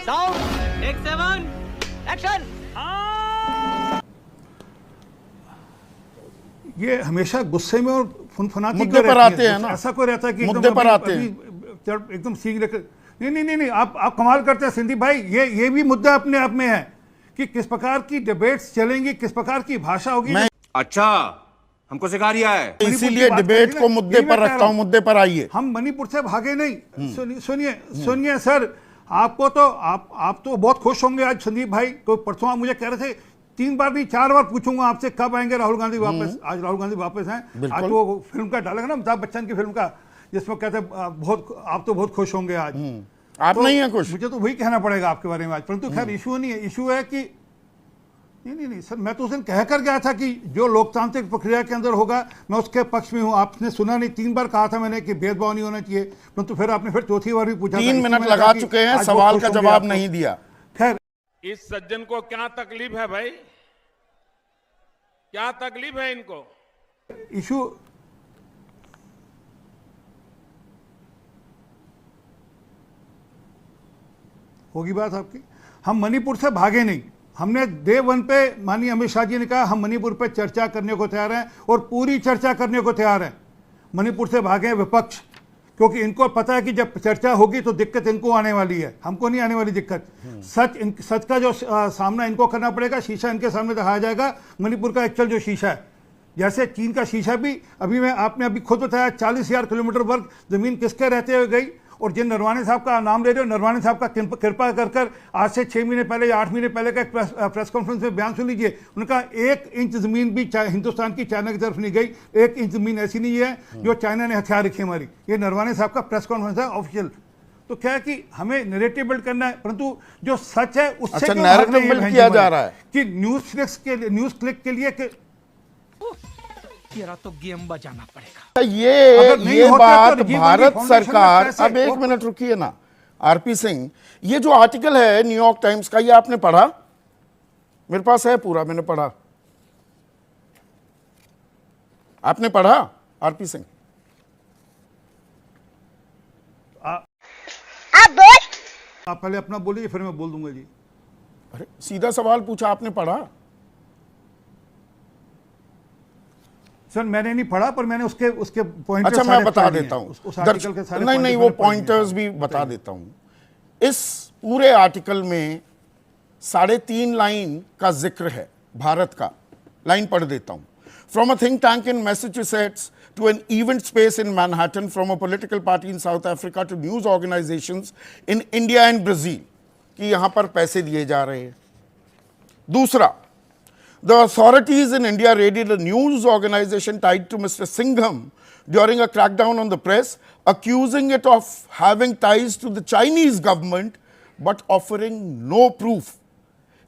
Sound take 7 action. ये हमेशा गुस्से में और फुनफुनाती मुद्दे पर आते हैं ना, ऐसा कोई रहता है कि मुद्दे पर आते हैं। एकदम सीख लेकर नहीं, आप कमाल करते हैं संदीप भाई। ये भी मुद्दा अपने आप में है कि किस प्रकार की डिबेट्स चलेंगी, किस प्रकार की भाषा होगी। अच्छा, हमको सिखा रिया है। इसीलिए डिबेट को मुद्दे पर रखता हूं। मुद्दे पर आइए। हम मणिपुर से भागे नहीं। सुनिए सर, आपको तो आप तो बहुत खुश होंगे आज संदीप भाई। तो परसों आप मुझे कह रहे थे 3 बार नहीं 4 बार पूछूंगा आपसे कब आएंगे राहुल गांधी वापस। आज राहुल गांधी वापस हैं। आज वो फिल्म का डालेगा ना, अमिताभ बच्चन की फिल्म का, जिसमें कहते बहुत आप तो बहुत खुश होंगे आज। आप तो नहीं है खुश? मुझे तो वही कहना पड़ेगा आपके बारे में आज। परंतु खैर इशू नहीं है। इशू है कि नहीं सर, मैं तो उस दिन कह कर गया था कि जो लोकतांत्रिक प्रक्रिया के अंदर होगा मैं उसके पक्ष में हूं। आपने सुना नहीं, 3 बार कहा था मैंने कि भेदभाव नहीं होना चाहिए, परंतु फिर आपने फिर चौथी बार भी पूछा। 3 मिनट लगा चुके हैं, सवाल का जवाब नहीं दिया। खैर, इस सज्जन को क्या तकलीफ है भाई? क्या तकलीफ है इनको? इशू होगी बात आपकी। हम मणिपुर से भागे नहीं। हमने डे 1 पे माननीय अमित शाह जी ने कहा हम मणिपुर पे चर्चा करने को तैयार हैं और पूरी चर्चा करने को तैयार हैं। मणिपुर से भागे विपक्ष, क्योंकि इनको पता है कि जब चर्चा होगी तो दिक्कत इनको आने वाली है, हमको नहीं आने वाली दिक्कत। सच का जो सामना इनको करना पड़ेगा, शीशा इनके सामने दिखाया जाएगा। मणिपुर का एक्चुअल जो शीशा है, जैसे चीन का शीशा भी अभी आपने अभी खुद बताया 40,000 किलोमीटर वर्ग जमीन किसके रहते हुए गई। और जिन नरवाने साहब का नाम ले रहे हो, नरवाने साहब का कृपा कर आज से 6 महीने पहले या 8 महीने पहले का एक प्रेस कॉन्फ्रेंस में बयान सुन लीजिए। उनका 1 इंच जमीन भी हिंदुस्तान की चाइना की तरफ नहीं गई। 1 इंच जमीन ऐसी नहीं है जो चाइना ने हथियार रखी हमारी। ये नरवाने साहब का प्रेस कॉन्फ्रेंस है ऑफिशियल। तो क्या है कि हमें नैरेटिव बिल्ड करना है, परंतु जो सच है उससे नैरेटिव बिल्ड किया जा रहा है कि न्यूज क्लिक के लिए तेरा तो गेम बजाना पड़ेगा। ये बात भारत सरकार, अब 1 मिनट रुकिए ना आरपी सिंह, ये जो आर्टिकल है न्यूयॉर्क टाइम्स का, ये आपने पढ़ा? मेरे पास है पूरा, मैंने पढ़ा। आपने पढ़ा आरपी सिंह? आप बोल, आप पहले अपना बोलिए फिर मैं बोल दूंगा जी। अरे सीधा सवाल पूछा, आपने पढ़ा? सर मैंने नहीं पढ़ा, पर मैंने उसके पॉइंटर्स, अच्छा मैं बता देता हूं। उस आर्टिकल के सारे नहीं वो पॉइंटर्स भी बता देता हूं। इस पूरे आर्टिकल में 3.5 लाइन का जिक्र है भारत का। लाइन पढ़ देता हूं। From a think tank in Massachusetts to an event space in Manhattan, from a political party in South Africa to news organizations in India and Brazil, कि यहां पर पैसे दिए जा रहे हैं। दूसरा, the authorities in India raided a news organization tied to Mr. Singham during a crackdown on the press, accusing it of having ties to the Chinese government but offering no proof।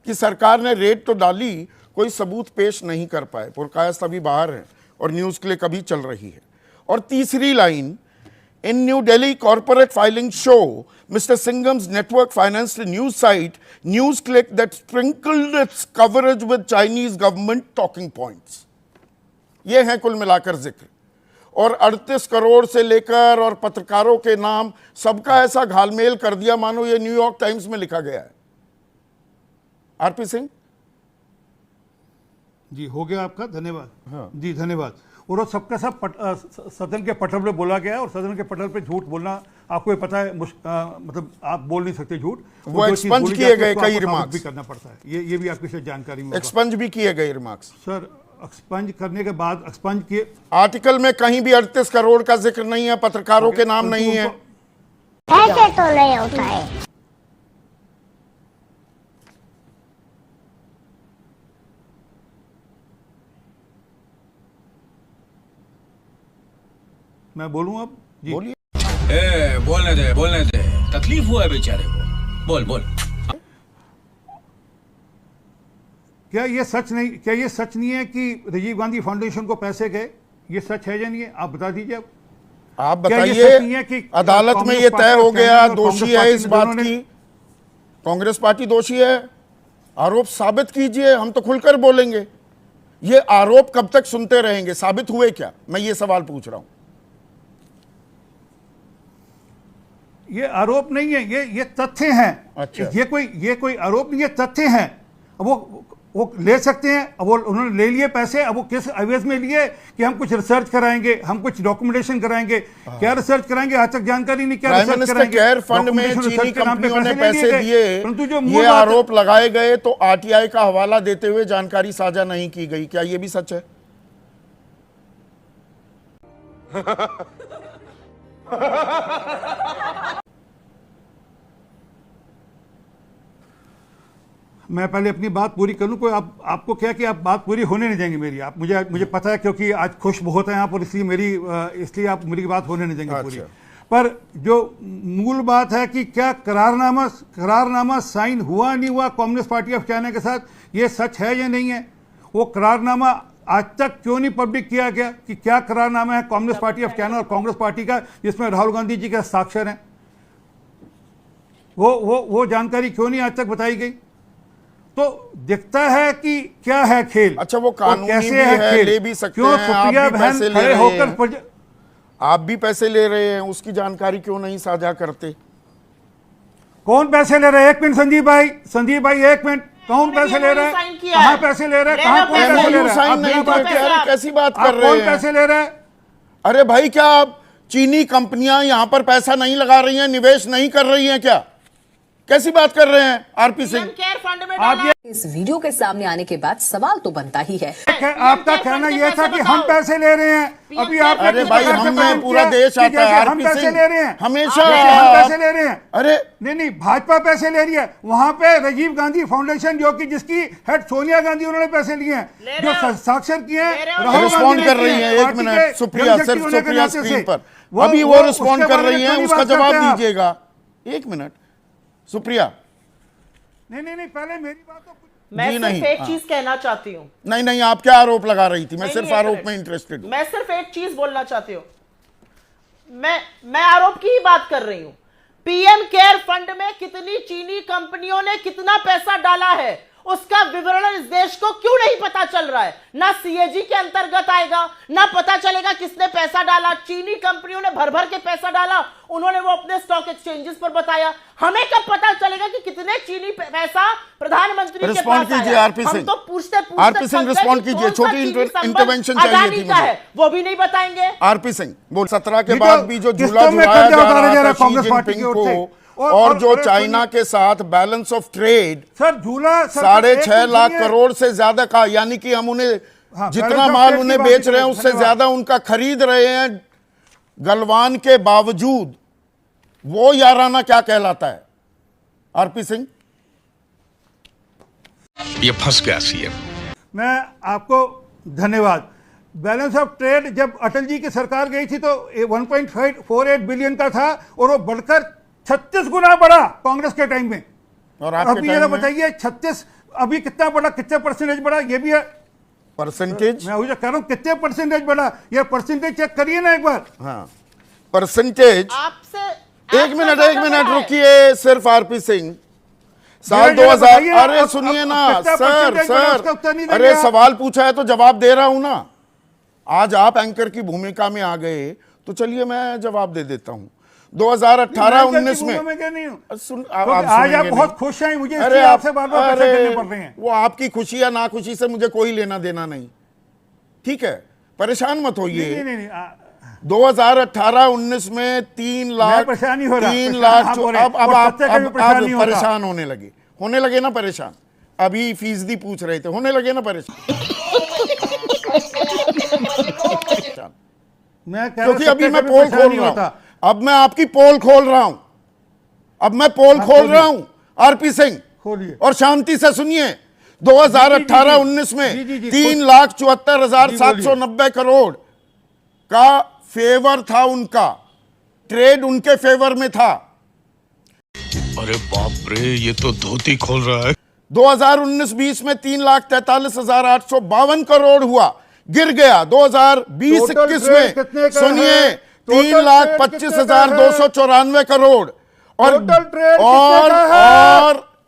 कि सरकार ने red तो डाली, कोई सबूत पेश नहीं कर पाए। पुरकायस्त अभी बाहर है और न्यूज क्लिक अभी चल रही है। और तीसरी line, in New Delhi corporate filing show mister Singham's network financed news site news click that sprinkled its coverage with Chinese government talking points. ये हैं कुल मिलाकर जिक्र। और 38 करोड़ से लेकर और पत्रकारों के नाम सबका ऐसा घालमेल कर दिया मानो ये न्यूयॉर्क टाइम्स में लिखा गया है। आरपी सिंह जी, हो गया आपका, धन्यवाद। हाँ जी, धन्यवाद। और वो सबका सब सदन के पटल पे बोला गया है, और सदन के पटल पे झूठ बोलना आपको ये पता है, मतलब आप बोल नहीं सकते झूठ। वो एक्सपंज किए गए कई रिमार्क्स भी करना पड़ता है। ये भी आपकी जानकारी में एक्सपंज भी किए गए रिमार्क्स। सर एक्सपंज करने के बाद एक्सपंज किए, आर्टिकल में कहीं भी 38 करोड़ का जिक्र नहीं है, पत्रकारों के नाम नहीं है। ऐसे तो नहीं होता है। मैं बोलूं अब जी? बोलिए। बोलने दे, तकलीफ हुआ है बेचारे को। बोल। क्या ये सच नहीं है कि राजीव गांधी फाउंडेशन को पैसे गए? ये सच है या नहीं है? आप बता दीजिए। आप बताइए। अदालत में ये तय हो गया, दोषी है इस बात की, कांग्रेस पार्टी दोषी है, आरोप साबित कीजिए, हम तो खुलकर बोलेंगे। ये आरोप कब तक सुनते रहेंगे? साबित हुए क्या? मैं ये सवाल पूछ रहा हूं। ये आरोप नहीं है, ये तथ्य हैं। अच्छा। ये कोई आरोप नहीं है, तथ्य हैं। अब वो ले सकते हैं। अब वो उन्होंने ले लिए पैसे, अब वो किस एवज में लिए कि हम कुछ रिसर्च कराएंगे, हम कुछ डॉक्यूमेंटेशन कराएंगे। क्या रिसर्च कराएंगे आज तक जानकारी नहीं, क्या प्राइम रिसर्च मिनिस्टर कराएंगे। केयर फंड में Documentation चीनी research के नाम पे कंपनियों ने ले पैसे गए। दिए, परंतु जो ये मूल बात- आरोप लगाए गए तो आरटीआई का हवाला देते हुए जानकारी साझा नहीं की गई। क्या ये भी सच है? मैं पहले अपनी बात पूरी कर लूं। कोई आपको क्या कि आप बात पूरी होने नहीं देंगे मेरी। आप मुझे पता है, क्योंकि आज खुश बहुत हैं आप, और इसलिए आप मेरी बात होने नहीं देंगे पूरी। पर जो मूल बात है कि क्या करारनामा साइन हुआ नहीं हुआ कम्युनिस्ट पार्टी ऑफ चाइना के साथ, ये सच है या नहीं है? वो करारनामा आज तक क्यों नहीं पब्लिक किया गया कि क्या करारनामा है कम्युनिस्ट पार्टी ऑफ चाइना और कांग्रेस पार्टी का, जिसमें राहुल गांधी जी के हस्ताक्षर हैं? वो जानकारी क्यों नहीं आज तक बताई गई? तो दिखता है कि क्या है खेल। अच्छा, वो कानूनी कैसे भी है, खेल? ले भी सकते क्यों हैं, आप सुप्रिया भी बहन पैसे ले खड़े रहे होकर हैं। आप भी पैसे ले रहे हैं, उसकी जानकारी क्यों नहीं साझा करते? कौन पैसे ले रहे हैं? एक मिनट संदीप भाई एक मिनट। कौन पैसे ले रहे हैं? कहाँ पैसे ले रहे हैं? कहाँ कौन पैसे ले रहे हैं? साइन आप नहीं बिना बात करते, अरे कैसी बात कर आप रहे कौन हैं? पैसे ले रहे हैं? अरे भाई, क्या आप चीनी कंपनियां यहां पर पैसा नहीं लगा रही हैं, निवेश नहीं कर रही हैं क्या? कैसी बात कर रहे हैं आरपी सिंह? केयर फंड में आप ये इस वीडियो के सामने आने के बाद सवाल तो बनता ही है। आपका कहना यह था कि हम पैसे ले रहे हैं। अभी आप अरे भाई, हमें पूरा देश आता है हम आरपी पैसे सिंह, ले रहे हैं हमेशा हम पैसे ले रहे हैं। अरे नहीं, भाजपा पैसे ले रही है। वहां पे राजीव गांधी फाउंडेशन, जो कि जिसकी हेड सोनिया गांधी, उन्होंने पैसे लिए हैं, जो हस्ताक्षर किए हैं राहुल गांधी रिस्पॉन्ड ने कर किए रही हैं। हैं। एक पार्टी मिनट, के सुप्रिया, जनशक्ति सिर्फ होने के सुप्रिया नाते से। स्क्रीन पर वो अभी वो रिस्पॉन्ड उसके कर बारे रही में हैं, थोड़ी उसका बात जवाब करते हैं आप। दीजिएगा। एक मिनट सुप्रिया। नहीं, पहले मेरी बात तो मैं जी सिर्फ नहीं, एक हाँ। चीज कहना चाहती हूँ। नहीं, आप क्या आरोप लगा रही थी? मैं नहीं, सिर्फ नहीं, आरोप एक में मिनट। इंटरेस्टेड हूं। मैं सिर्फ एक चीज बोलना चाहती हूँ। मैं आरोप की ही बात कर रही हूं। पीएम केयर फंड में कितनी चीनी कंपनियों ने कितना पैसा डाला है, उसका विवरण इस देश को क्यों नहीं पता चल रहा है? ना सीएजी के अंतर्गत आएगा, ना पता चलेगा किसने पैसा डाला। चीनी कंपनियों ने भर भर के पैसा डाला, उन्होंने वो अपने स्टॉक एक्सचेंजेस पर बताया। हमें कब पता चलेगा कि कितने चीनी पैसा प्रधानमंत्री के रिस्पॉन्ड पास कीजिए आया? आरपी हम सिंह। तो पूछते आरपी सिंह रिस्पॉन्ड कीजिए। छोटी इंटरवेंशन चाहिए थी मुझे। वो भी नहीं बताएंगे। आरपी सिंह बोल, 17 के ये बाद तो भी जो किस्तों झूला में झुलाया कर्जा जा उतारा जा रहा रहा था कांग्रेस शी पार्टी जिनपिंग की ओर से। को, और जो अरे चाइना के साथ बैलेंस ऑफ ट्रेड सर झूला 6.5 लाख करोड़ से ज्यादा का, यानी कि हम उन्हें जितना बैलेंस ऑफ माल ट्रेड उन्हें की बेच बात रहे हैं करें, उससे धन्यवाद। ज्यादा उनका खरीद रहे हैं, गलवान के बावजूद, वो याराना क्या कहलाता है? आरपी सिंह। ये फंस गया सीएम। मैं आपको धन्यवाद। बैलेंस ऑफ ट्रेड जब अटल जी की सरकार गई थी तो 1.48 बिलियन का था, और वो बढ़कर 36 गुना बढ़ा कांग्रेस के टाइम में। और अब आपके ये टाइम में बताइए 36 अभी कितना बढ़ा, कितने परसेंटेज बढ़ा? ये भी है परसेंटेज। मैं वही कह रहा हूं, कितने परसेंटेज बढ़ा? ये परसेंटेज चेक करिए ना एक बार। हाँ, परसेंटेज। आपसे एक मिनट रुकिए। सिर्फ आरपी सिंह, साल जरा 2000। बताइए ना, अरे अब सुनिए कितना ना परसेंटेज बढ़ा, उसका उत्तर नहीं सर, देंगे अरे आप? सवाल पूछा है तो जवाब दे रहा हूं ना। आज आप एंकर की भूमिका में आ गए तो चलिए मैं जवाब दे देता हूं। 2018-19 में मैं क्या नहीं हूं। सुन, आज आप सुनेंगे बहुत नहीं। खुश हैं, मुझे अरे इसलिए आपसे बार-बार पैसे करने पड़ रहे हैं। वो आपकी खुशी या नाखुशी से मुझे कोई लेना देना नहीं, ठीक है? परेशान मत होइए। नहीं 2018-19 में 3 लाख, परेशान नहीं हो रहा। 3 लाख। आप हो रहे हैं। अब और आप सत्य का भी परेशान नहीं होता। परेशान होने लगे ना परेशान। अभी फीसदी पूछ रहे थे, होने लगे ना परेशान। मैं कह रहा क्योंकि हूं, अभी सत्य मैं का भी पोल परेशान खोल नहीं रहा होता। हूं। अब मैं आपकी पोल खोल रहा हूं। अब मैं पोल खोल रहा हूं आरपी सिंह, खोलिए। और शांति से सुनिए। 2018-19 में जी, 3,74,790 करोड़ का फेवर था उनका, ट्रेड उनके फेवर में था। अरे बाप रे, ये तो धोती खोल रहा है। 2019-20 में 3,43,852 करोड़ हुआ, गिर गया। 2020-21 में सुनिए 3,25,294 करोड़। और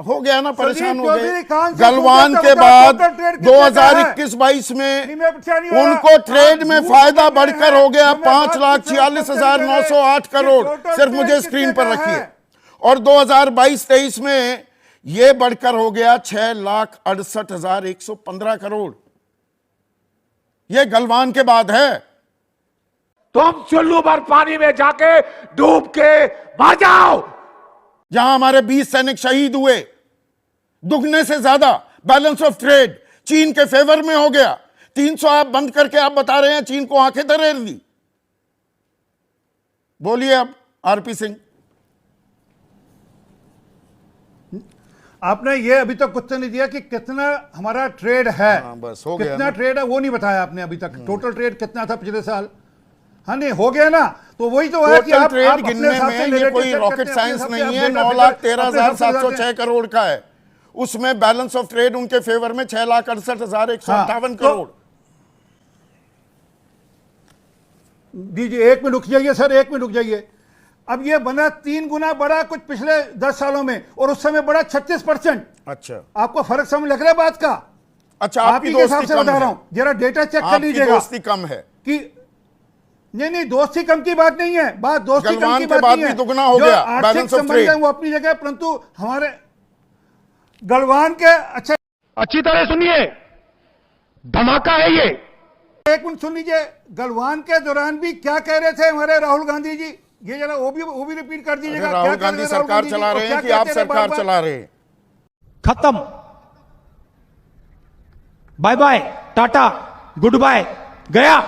हो गया ना, परेशान हो चौधरी गए। खान से गलवान पूछो के तो बाद टोटल ट्रेड कितने का है? 2021-22 में नहीं, मैं पूछा नहीं हो रहा। उनको ट्रेड आप में झूठ फायदा बोल रहे बढ़कर हैं। हो गया मैं बात 5,46,908 करोड़। टोटल सिर्फ ट्रेड मुझे कितने स्क्रीन पर का रखिए। है? और 2022-23 में यह बढ़कर हो गया 6,68,115 करोड़। यह गलवान के बाद है। तुम चुल्लू भर पानी में जाके डूब के मर जाओ। जहां हमारे 20 सैनिक शहीद हुए, दुगने से ज्यादा बैलेंस ऑफ ट्रेड चीन के फेवर में हो गया। 300 आप बंद करके आप बता रहे हैं चीन को आंखें दरेर दी। बोलिए अब आरपी सिंह। आपने ये अभी तक कुछ नहीं दिया कि कितना हमारा ट्रेड है। बस हो गया कितना ना। ट्रेड है वो नहीं बताया आपने अभी तक। टोटल ट्रेड कितना था पिछले साल? हाँ नहीं हो गया ना, तो वही तो है कि टोटल आप ट्रेड अपने गिनने हिसाब से में ये narrative कोई set रॉकेट करते हैं, साइंस अपने नहीं हिसाब है। से 9,13,706 करोड़ का है। उसमें बैलेंस ऑफ ट्रेड उनके फेवर में 6,68,158 करोड़। दीजिए, एक मिनट रुक जाइए सर, एक मिनट रुक जाइए। अब ये बना 3 गुना बड़ा कुछ पिछले 10 सालों में, और उस समय बड़ा 36%। अच्छा आपको फर्क समझ लग रहा है बात का? अच्छा, आपकी आपकी के हिसाब दोस्ती से कम बता रहा है। हूं, जरा डेटा चेक कर आपकी लीजिएगा दोस्ती कम है कि नहीं दोस्ती कम की बात नहीं है। बात दोस्ती कम गलवान की के बात बाद नहीं है। भी दुगना हो जो गया आर्थिक बैलेंस ऑफ संबंध ट्रेड। है वो अपनी जगह, परंतु हमारे गलवान के अच्छा अच्छी तरह सुनिए, धमाका है ये। एक मिनट सुन लीजिए। गलवान के दौरान भी क्या कह रहे थे हमारे राहुल गांधी जी? ये जरा वो भी रिपीट कर दीजिएगा। राहुल गांधी सरकार चला रहे हैं कि आप सरकार चला रहे हैं? खत्म, bye bye, tata, goodbye, गया।